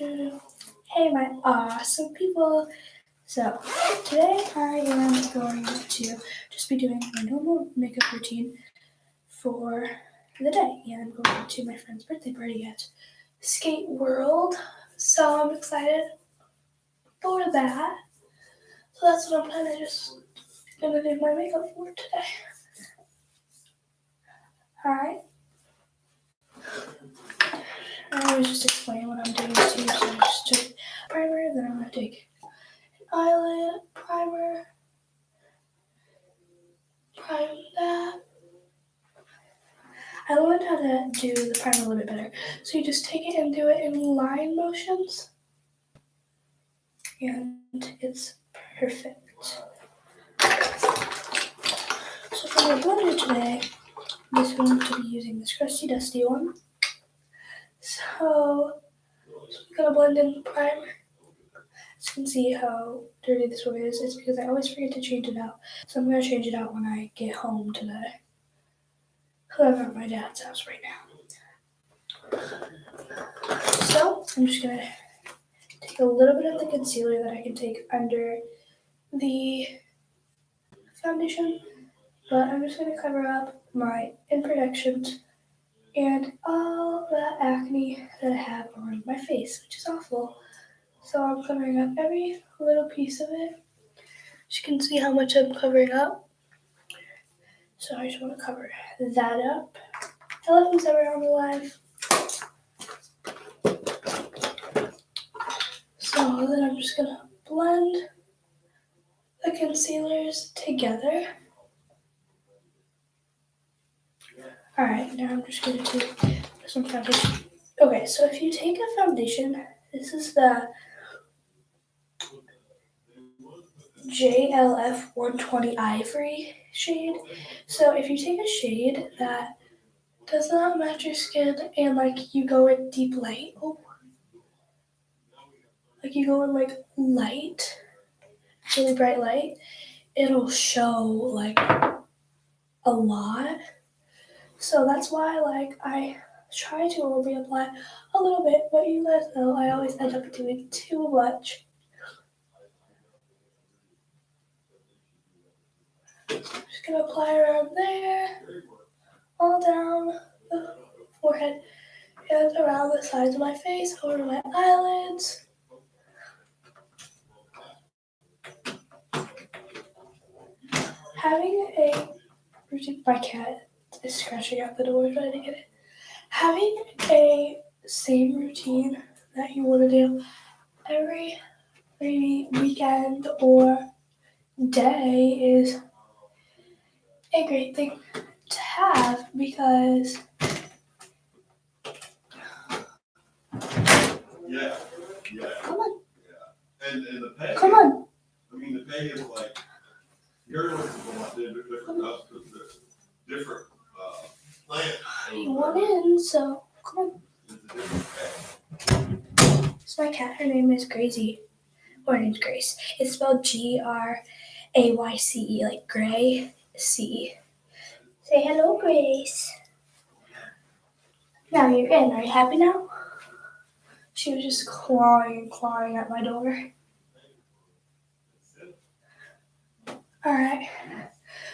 Hey, my awesome people. So, today I am going to just be doing my normal makeup routine for the day. And I'm going to my friend's birthday party at Skate World. So, I'm excited for that. So, that's what I'm kind of just going to do my makeup for today. Alright. I was just explaining what I'm doing too. So, I just took primer, then I'm going to take eyelid primer, prime that. I learned how to do the primer a little bit better. So you just take it and do it in line motions, and it's perfect. So for my blender today, I'm just going to be using this crusty dusty one. So I'm gonna blend in the primer. As you can see how dirty this one is. It's because I always forget to change it out. So I'm gonna change it out when I get home today. I'm at my dad's house right now. So I'm just gonna take a little bit of the concealer that I can take under the foundation, but I'm just gonna cover up my imperfections and all that acne that I have on my face, which is awful. So I'm covering up every little piece of it. As you can see how much I'm covering up. So I just want to cover that up. Hello, who's ever on the live? So then I'm just gonna blend the concealers together. Alright, now I'm just going to put some foundation. Okay, so if you take a foundation, this is the JLF 120 Ivory shade. So if you take a shade that does not match your skin and like you go in deep light, like you go in like light, really bright light, it'll show like a lot. So that's why like I try to only apply a little bit, but you guys know I always end up doing too much. Just gonna apply around there, all down the forehead, and around the sides of my face, over my eyelids. Having a routine, my cat is scratching out the door trying to get it. Having a same routine that you want to do every maybe weekend or day is a great thing to have because come on. Yeah. And the pay. Come on. I mean, the pay is like you're looking for what different us because different plants. You want in, so come on. It's my cat. Her name is Gracie. Or her name's Grace. It's spelled Grayce, like gray C. Say hello, Grace. Now you're in. Are you happy now? She was just clawing at my door. Alright.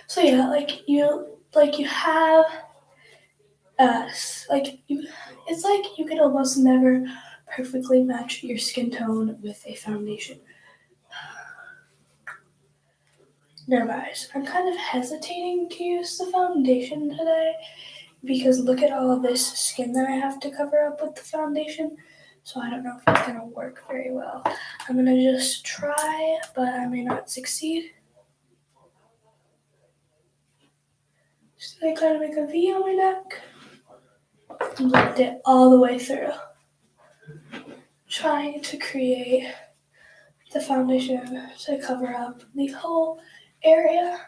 So yeah, you have it's like you can almost never perfectly match your skin tone with a foundation. No, guys, I'm kind of hesitating to use the foundation today because look at all of this skin that I have to cover up with the foundation. So I don't know if it's going to work very well. I'm going to just try, but I may not succeed. Just going to kind of make a V on my neck and blend it all the way through. Trying to create the foundation to cover up the whole area.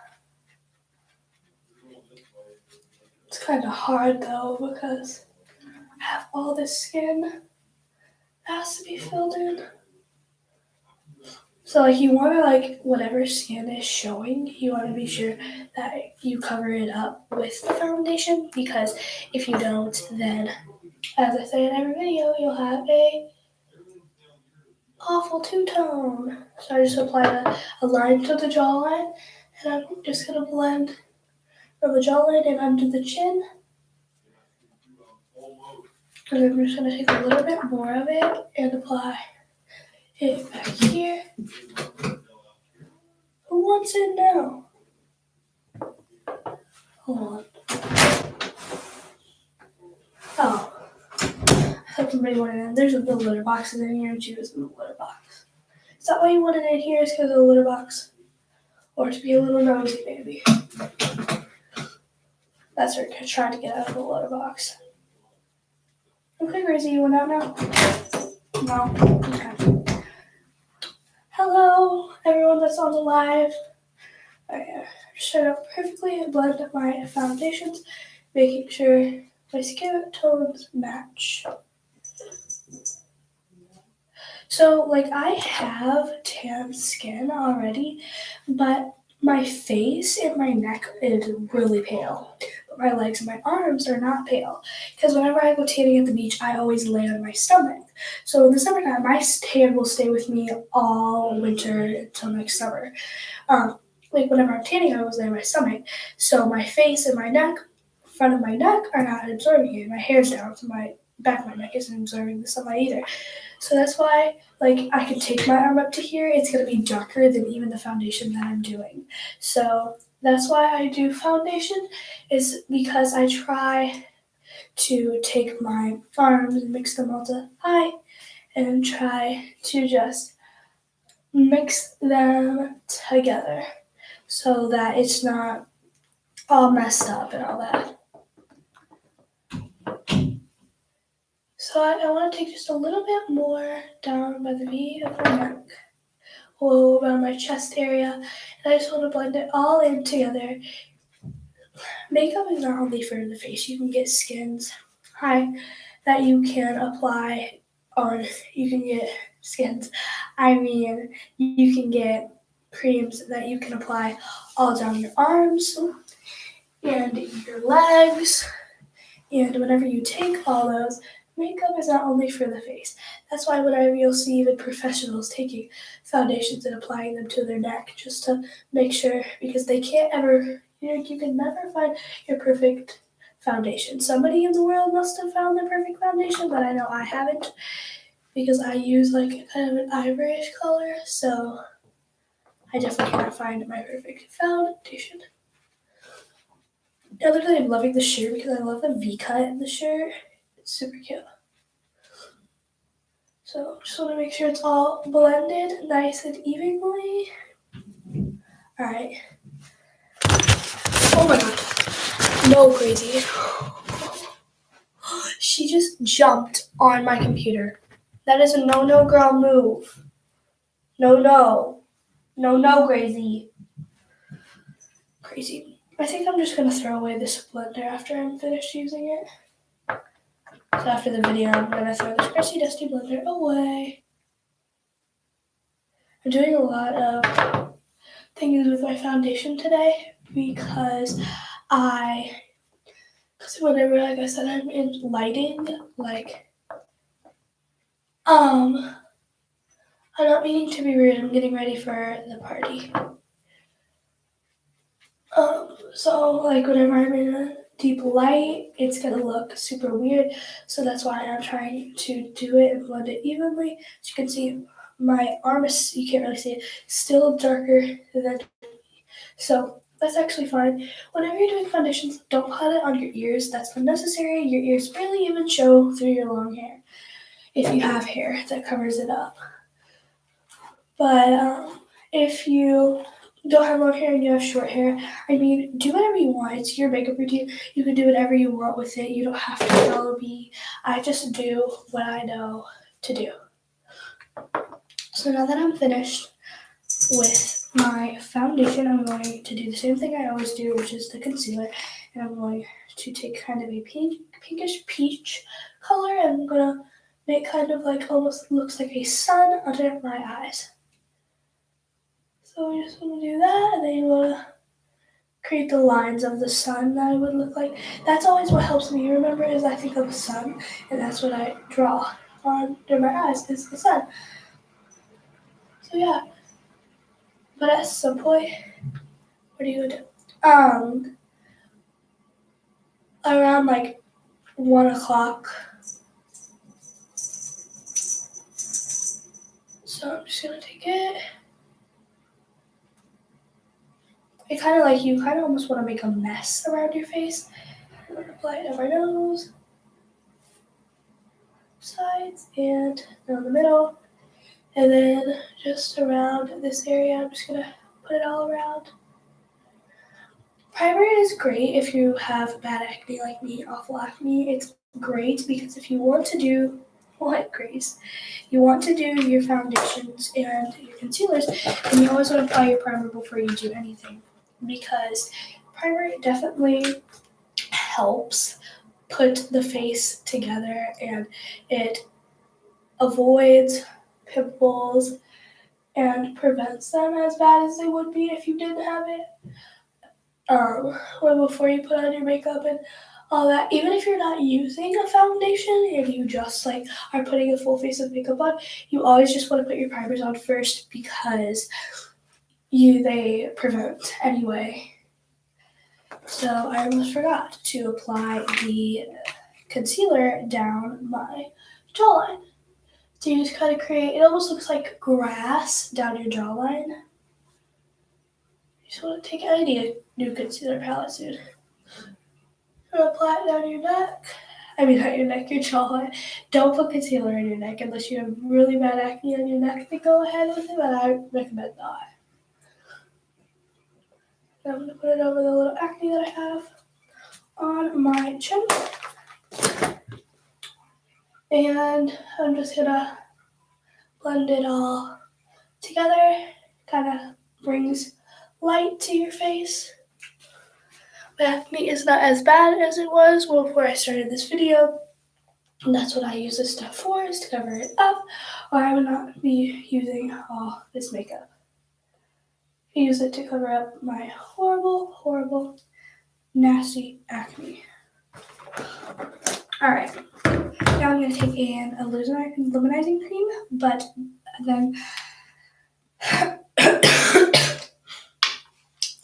It's kind of hard though because I have all this skin that has to be filled in. So you want to whatever skin is showing, you want to be sure that you cover it up with the foundation because if you don't, then as I say in every video, you'll have a awful two-tone. So I just applied a line to the jawline, and I'm just going to blend from the jawline and under the chin. And I'm just going to take a little bit more of it and apply it back here. Who wants it now? Hold on. Oh. I thought somebody wanted it. There's a little litter box in here, and she was in the litter box. Is that why you wanted it here? Is because of the litter box? Or to be a little nosy baby? That's her trying to get out of the litter box. Okay, Gracie, you went out now? No? Okay. Hello, everyone that's on the live. I just shut up perfectly and blend my foundations, making sure my skin tones match. So, like, I have tan skin already, but my face and my neck is really pale. But my legs and my arms are not pale. Because whenever I go tanning at the beach, I always lay on my stomach. So in the summertime, my tan will stay with me all winter until next summer. Like, whenever I'm tanning, I always lay on my stomach. So my face and my neck, front of my neck, are not absorbing it. My hair's down, so my back of my neck isn't absorbing the sunlight either. So that's why, like, I can take my arm up to here. It's going to be darker than even the foundation that I'm doing. So that's why I do foundation, is because I try to take my arms and mix them all to high and try to just mix them together so that it's not all messed up and all that. So I want to take just a little bit more down by the V of my neck, all around my chest area, and I just want to blend it all in together. Makeup is not only for the face. You can get skins that you can apply on. You can get skins. You can get creams that you can apply all down your arms and your legs. And whenever you take all those, makeup is not only for the face. That's why whenever you'll see even professionals taking foundations and applying them to their neck, just to make sure, because they can't ever, you can never find your perfect foundation. Somebody in the world must have found their perfect foundation, but I know I haven't, because I use like kind of an ivoryish color, so I definitely cannot find my perfect foundation. I literally am loving the shirt because I love the V-cut in the shirt. It's super cute. So just want to make sure it's all blended nice and evenly. Alright. Oh my god. No, Crazy. She just jumped on my computer. That is a no, girl move. No. No, Crazy. Crazy. I think I'm just going to throw away this blender after I'm finished using it. So after the video, I'm going to throw this crusty, dusty blender away. I'm doing a lot of things with my foundation today because whenever, like I said, I'm in lighting, I'm not meaning to be rude, I'm getting ready for the party. So, like, whenever I'm in a deep light, it's gonna look super weird, so that's why I'm trying to do it and blend it evenly. As you can see, my arm is, you can't really see it, still darker than, so that's actually fine. Whenever you're doing foundations, don't put it on your ears. That's unnecessary. Your ears barely even show through your long hair if you have hair that covers it up. But if you don't have long hair and you have short hair, do whatever you want. It's your makeup routine. You can do whatever you want with it. You don't have to follow me. I just do what I know to do. So now that I'm finished with my foundation, I'm going to do the same thing I always do, which is the concealer. And I'm going to take kind of a pinkish peach color, and I'm going to make kind of like almost looks like a sun under my eyes. So we just want to do that, and then you want to create the lines of the sun that it would look like. That's always what helps me remember, is I think of the sun, and that's what I draw under my eyes, is the sun. So yeah, but at some point, what are you gonna do? Around like 1 o'clock. So I'm just gonna take it. It kind of like you kind of almost want to make a mess around your face. I'm gonna apply it on my nose, sides, and down the middle. And then just around this area, I'm just gonna put it all around. Primer is great if you have bad acne like me, awful acne. It's great because if you want to do, like Grace, you want to do your foundations and your concealers, and you always want to apply your primer before you do anything. Because primer definitely helps put the face together and it avoids pimples and prevents them as bad as they would be if you didn't have it. Well, before you put on your makeup and all that, even if you're not using a foundation and you just like are putting a full face of makeup on, you always just want to put your primers on first because they prevent anyway. So I almost forgot to apply the concealer down my jawline. So you just kind of create, it almost looks like grass down your jawline. You just want to take, I need a new concealer palette soon. And apply it down your neck. I mean, not your neck, your jawline. Don't put concealer in your neck unless you have really bad acne on your neck. Then go ahead with it, but I recommend not. And I'm going to put it over the little acne that I have on my chin. And I'm just going to blend it all together. Kind of brings light to your face. My acne is not as bad as it was before I started this video. And that's what I use this stuff for, is to cover it up, or I would not be using all this makeup. I use it to cover up my horrible, horrible, nasty acne. Alright, now I'm going to take an illuminizing cream, but then I'm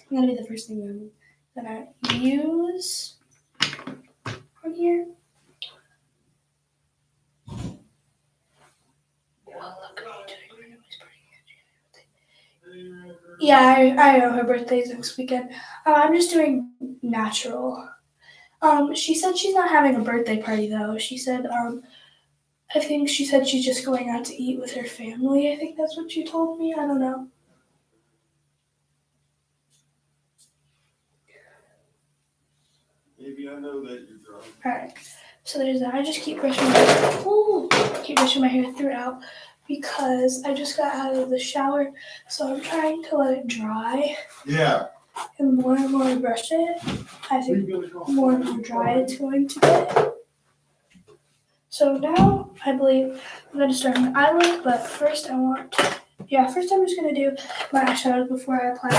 going to be the first thing that I use on here. Oh, look at me doing my nose. Yeah, I know her birthday's next weekend. I'm just doing natural. She said she's not having a birthday party though. She said, I think she said she's just going out to eat with her family. I think that's what she told me. I don't know. Maybe I know that you're drunk. Alright, so there's that. I just keep brushing my hair throughout because I just got out of the shower, so I'm trying to let it dry. Yeah. And more I brush it, I think more and more dry it's going to get. So now I believe I'm going to start my eye look, but first I'm just going to do my eyeshadows before I apply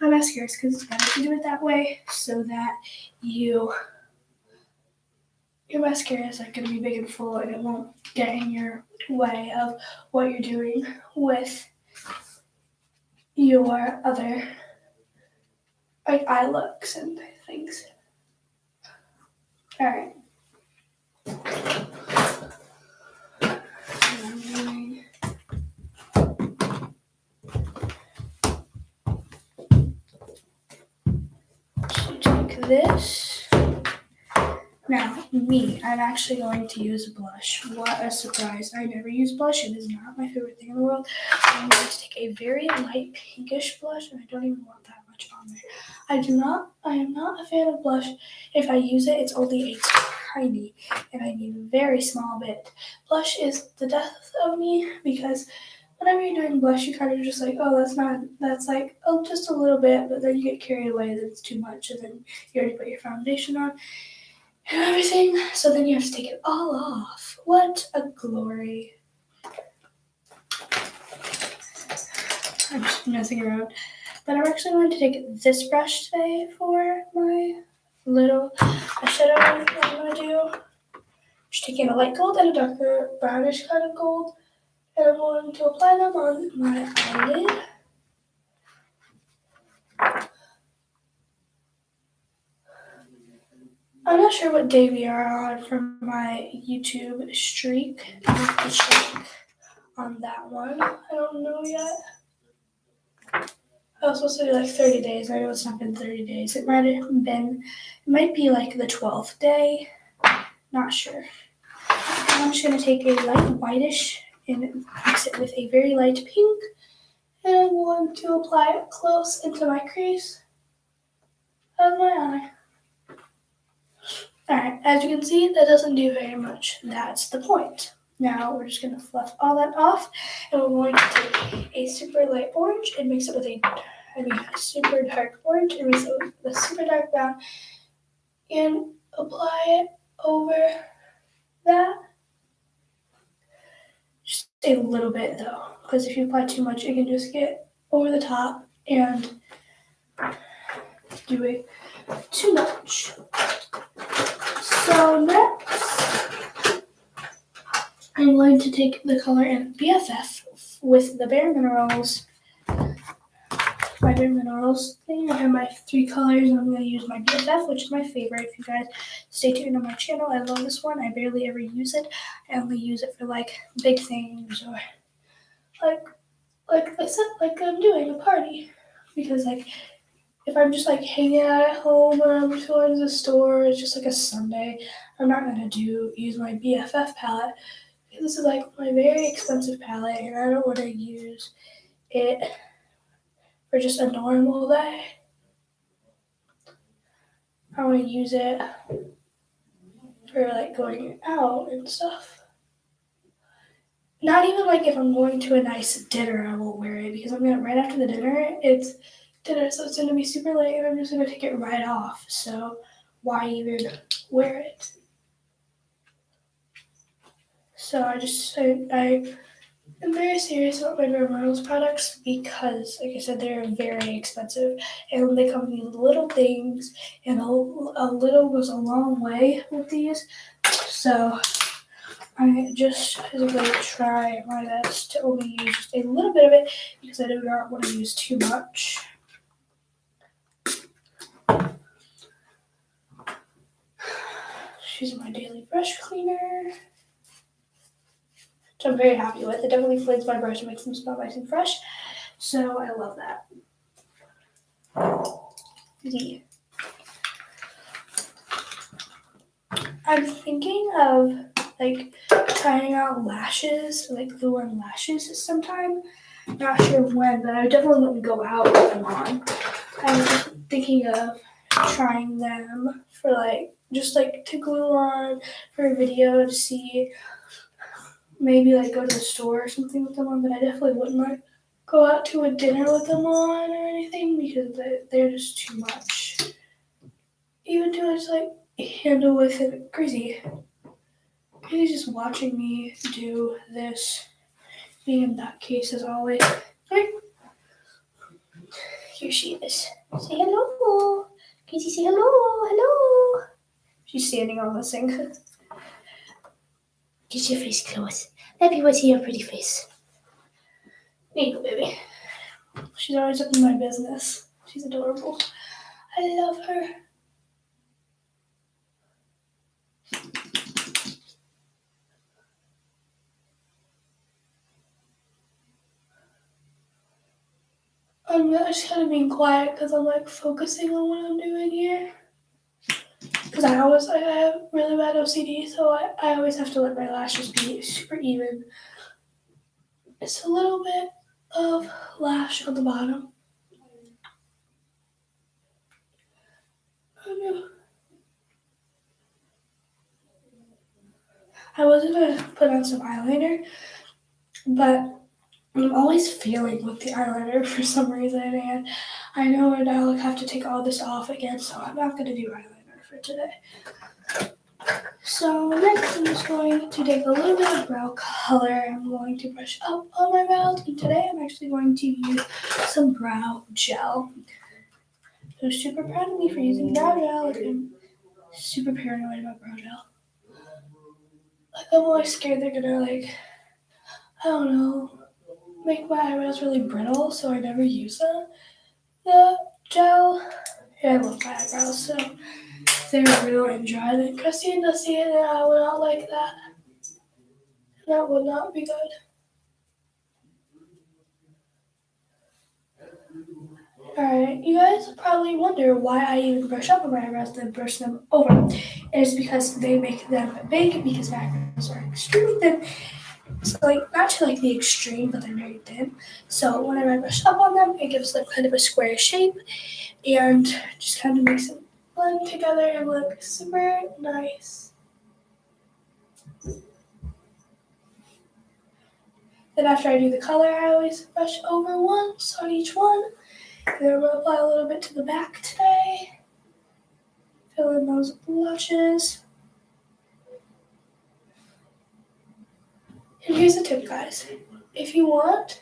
my mascaras because it's better to do it that way so that your mascaras are going to be big and full and it won't get in your way of what you're doing with your other like eye looks and things. Alright. So take this. Now, I'm actually going to use blush. What a surprise. I never use blush. It is not my favorite thing in the world. I'm going to take a very light pinkish blush, and I don't even want that much on there. I am not a fan of blush. If I use it, it's only a tiny, and I need a very small bit. Blush is the death of me because whenever you're doing blush, you kind of just like, oh, that's like, oh, just a little bit, but then you get carried away that it's too much, and then you already put your foundation on and everything, so then you have to take it all off. What a glory. I'm just messing around. But I'm actually going to take this brush today for my little eyeshadow I'm going to do. Just taking a light gold and a darker brownish kind of gold. And I'm going to apply them on my eyelid. I'm not sure what day we are on for my YouTube streak. I have to check on that one. I don't know yet. I was supposed to do like 30 days. I know it's not been 30 days. It might be like the 12th day. Not sure. I'm just going to take a light whitish and mix it with a very light pink. And I'm going to apply it close into my crease of my eye. Alright, as you can see, that doesn't do very much. That's the point. Now we're just going to fluff all that off, and we're going to take a super light orange and mix it with a super dark orange and mix it with a super dark brown and apply it over that. Just a little bit though, because if you apply too much, it can just get over the top and do it too much. So next, I'm going to take the color in BFF with the Bare Minerals. My Bare Minerals thing. I have my 3 colors, and I'm going to use my BFF, which is my favorite. If you guys stay tuned on my channel, I love this one. I barely ever use it. I only use it for like big things or like I said, like I'm doing a party. Because like if I'm just like hanging out at home or I'm just going to the store, it's just like a Sunday, I'm not going to use my BFF palette. This is like my very expensive palette, and I don't want to use it for just a normal day. I want to use it for like going out and stuff. Not even like if I'm going to a nice dinner, I won't wear it because I'm gonna right after the dinner. It's dinner, so it's gonna be super late, and I'm just gonna take it right off. So why even wear it? So I am very serious about my Bare Minerals products because, like I said, they're very expensive, and they come in these little things, and a little goes a long way with these. So I just physically try my best to only use just a little bit of it because I do not want to use too much. Using my daily brush cleaner, which I'm very happy with. It definitely cleans my brush and makes them smell nice and fresh. So I love that. I'm thinking of like trying out lashes, like glue on lashes sometime. Not sure when, but I definitely wouldn't go out with them on. I'm thinking of trying them for like just like to glue on for a video to see, maybe like go to the store or something with them on, but I definitely wouldn't like go out to a dinner with them on or anything because they're just too much. Even to just like handle with it. Crazy. He's just watching me do this, being in that case as always. Right. Here she is. Say hello. Casey, say hello. Hello. She's standing on the sink. Get your face close. Let people see your pretty face. There you go, baby. She's always up in my business. She's adorable. I love her. I'm just kind of being quiet because I'm like focusing on what I'm doing here. Because I have really bad OCD, so I always have to let my lashes be super even. It's a little bit of lash on the bottom. I was going to put on some eyeliner, but I'm always failing with the eyeliner for some reason, and I know I'll have to take all this off again, so I'm not going to do eyeliner for today. So next I'm just going to take a little bit of brow color. I'm going to brush up on my brows, and today I'm actually going to use some brow gel. So super proud of me for using brow gel. Like I'm super paranoid about brow gel. Like I'm always scared they're gonna like, don't know, make my eyebrows really brittle, so I never use the gel. Yeah, I love my eyebrows, so if they were brittle and dry, then Christine does see it, and I would not like that. That would not be good. Alright, you guys probably wonder why I even brush up on my eyebrows and brush them over. It's because they make them big because my eyebrows are extremely thin. So like not to like the extreme, but they're very thin. So whenever I brush up on them, it gives them kind of a square shape and just kind of makes them blend together and look super nice. Then after I do the color, I always brush over once on each one. And then I'm going to apply a little bit to the back today. Fill in those blushes. And here's the tip, guys. If you want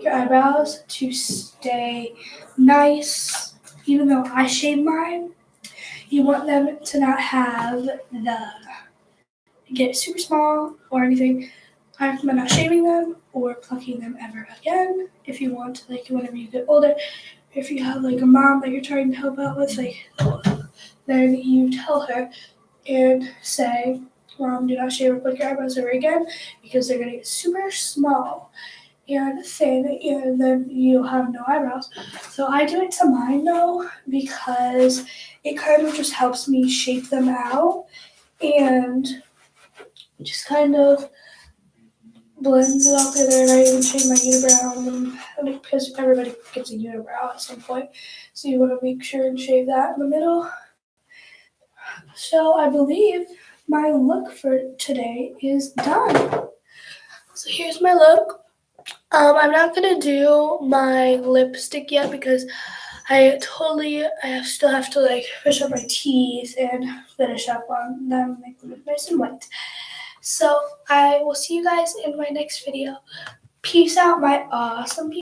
your eyebrows to stay nice, even though I shave mine, you want them to not have get super small or anything. I recommend not shaving them or plucking them ever again. If you want, like whenever you get older, if you have like a mom that you're trying to help out with, like then you tell her and say, Mom, do not shave or pluck your eyebrows ever again because they're gonna get super small and thin, and then you'll have no eyebrows. So I do it to mine though because it kind of just helps me shape them out and just kind of blends it all together. And I even shave my unibrow because everybody gets a unibrow at some point. So you want to make sure and shave that in the middle. So I believe my look for today is done. So here's my look. I'm not gonna do my lipstick yet because I still have to like brush up my teeth and finish up on them, make them look nice and white. So I will see you guys in my next video. Peace out, my awesome people.